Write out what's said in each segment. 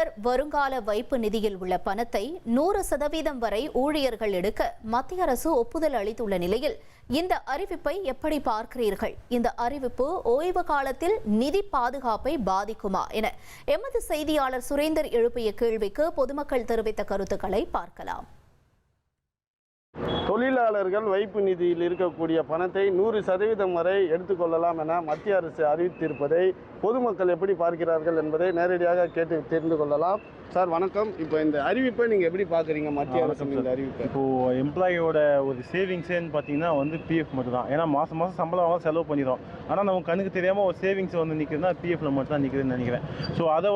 தொழிலாளர் வருங்கால வைப்பு நிதியில் உள்ள பணத்தை 100% வரை ஊழியர்கள் எடுக்க மத்திய அரசு ஒப்புதல் அளித்துள்ள நிலையில் இந்த அறிவிப்பை எப்படி பார்க்கிறீர்கள்? இந்த அறிவிப்பு ஓய்வு காலத்தில் நிதி பாதுகாப்பை பாதிக்குமா என எமது செய்தியாளர் சுரேந்தர் எழுப்பிய கேள்விக்கு பொதுமக்கள் தெரிவித்த கருத்துக்களை பார்க்கலாம். தொழிலாளர்கள் வைப்பு நிதியில் இருக்கக்கூடிய பணத்தை 100% வரை எடுத்துக்கொள்ளலாம் என மத்திய அரசு அறிவித்திருப்பதை பொதுமக்கள் எப்படி பார்க்கிறார்கள் என்பதை நேரடியாக கேட்டு தெரிந்து கொள்ளலாம். சார் வணக்கம். இப்போ இந்த அறிவிப்பை நீங்கள் எப்படி பார்க்குறீங்க? மத்திய அரசு இந்த அறிவிப்பை இப்போது எம்ப்ளாயியோட ஒரு சேவிங்ஸேன்னு பார்த்தீங்கன்னா பிஎஃப் மட்டும் தான். ஏன்னா மாதம் சம்பளம் அவங்க செலவு பண்ணிடும். ஆனால் நமக்கு கண்ணுக்கு தெரியாமல் ஒரு சேவிங்ஸ் நிற்குதுன்னா பிஎஃப்ல மட்டும் தான் நிற்குதுன்னு நினைக்கிறேன். ஸோ அதை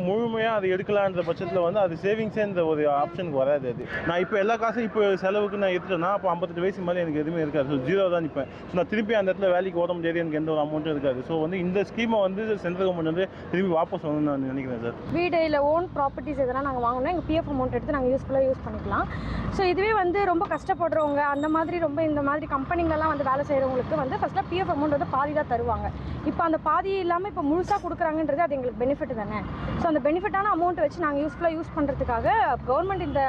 முழுமையாக அதை எடுக்கலான்ற பட்சத்தில் அது சேவிங்ஸேன்ற ஒரு ஆப்ஷனுக்கு வராது. அது நான் இப்போ எல்லா காசும் இப்போ செலவுக்கு நான் எடுத்துட்டேன்னா அப்போ 58 வயசு மாதிரி எனக்கு எதுவுமே இருக்காது. ஸோ ஜீரோ தான் நிற்பேன். ஸோ நான் திருப்பி அந்த இடத்துல வேலைக்கு ஓட முடியாது. எனக்கு எந்த ஒரு அமௌண்ட்டும் இருக்காது. ஸோ இந்த ஸ்கீமை சென்ட்ரல் கவர்மெண்ட் திரும்பி வாபஸ் வரணும்னு நான் நினைக்கிறேன் சார். வீடு இல்லை ஓன் ப்ராப்பர்ட்டிஸ் எதனா நாங்கள் வாங்கினா எங்கள் பிஎஃப் அமௌண்ட் எடுத்து நாங்கள் யூஸ்ஃபுல்லாக யூஸ் பண்ணிக்கலாம். ஸோ இதுவே ரொம்ப கஷ்டப்படுறவங்க அந்த மாதிரி இந்த மாதிரி கம்பெனிங்களெலாம் வேலை செய்கிறவங்களுக்கு ஃபஸ்ட்டாக பிஎஃப் அமௌண்ட் பாதி தான் தருவாங்க. இப்போ அந்த பாதி இல்லாமல் இப்போ முழுசாக கொடுக்குறாங்கன்றது அது எங்களுக்கு பெனிஃபிட் தானே. ஸோ அந்த பெனிஃபிட்டான அமௌண்ட் வச்சு நாங்கள் யூஸ்ஃபுல்லாக யூஸ் பண்ணுறதுக்காக கவர்மெண்ட் இந்த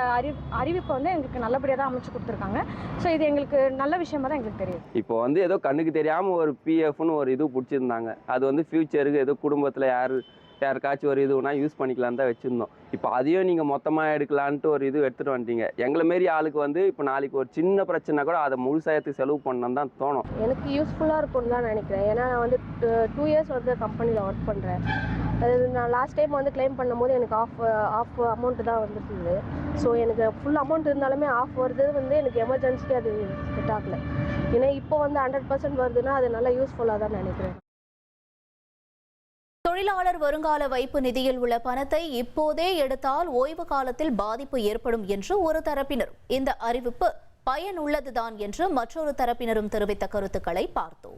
அறிவிப்பை எங்களுக்கு நல்லபடியாக தான் அமைச்சு கொடுத்துருக்காங்க. ஸோ இது எங்களுக்கு நல்ல விஷயமா தான் எங்களுக்கு தெரியும். இப்போ ஏதோ கண்ணுக்கு தெரியாமல் ஒரு பிஎஃப்னு ஒரு இது பிடிச்சிருந்தாங்க. அது ஃபியூச்சருக்கு ஏதோ குடும்பத்தில் யாருக்காச்சும் ஒரு இதுனா யூஸ் பண்ணிக்கலான்னு தான் வச்சுருந்தோம். இப்போ அதையும் நீங்கள் மொத்தமாக எடுக்கலான்ட்டு ஒரு இது எடுத்துகிட்டு வந்துட்டீங்க. எங்களை மாரி ஆளுக்கு இப்போ நாளைக்கு ஒரு சின்ன பிரச்சனை கூட அதை முழுசாயத்துக்கு செலவு பண்ணணும்னு தான் தோணும். எனக்கு யூஸ்ஃபுல்லாக இருக்கும்னு தான் நினைக்கிறேன். ஏன்னா நான் 2 இயர்ஸ் கம்பெனியில் ஒர்க் பண்ணுறேன். அது நான் லாஸ்ட் டைம் கிளைம் பண்ணும்போது எனக்கு ஆஃப் அமௌண்ட் தான் வந்துருக்குது. ஸோ எனக்கு ஃபுல் அமௌண்ட் இருந்தாலுமே ஆஃப் வருது எனக்கு எமர்ஜென்சிக்கு அது செட் ஆகலை. ஏன்னா இப்போ 100% வருதுன்னா அது நல்லா யூஸ்ஃபுல்லாக தான் நினைக்கிறேன். தொழிலாளர் வருங்கால வைப்பு நிதியில் உள்ள பணத்தை இப்போதே எடுத்தால் ஓய்வு காலத்தில் பாதிப்பு ஏற்படும் என்று ஒரு தரப்பினர், இந்த அறிவிப்பு பயனுள்ளதுதான் என்று மற்றொரு தரப்பினரும் தெரிவித்த கருத்துக்களை பார்த்தோம்.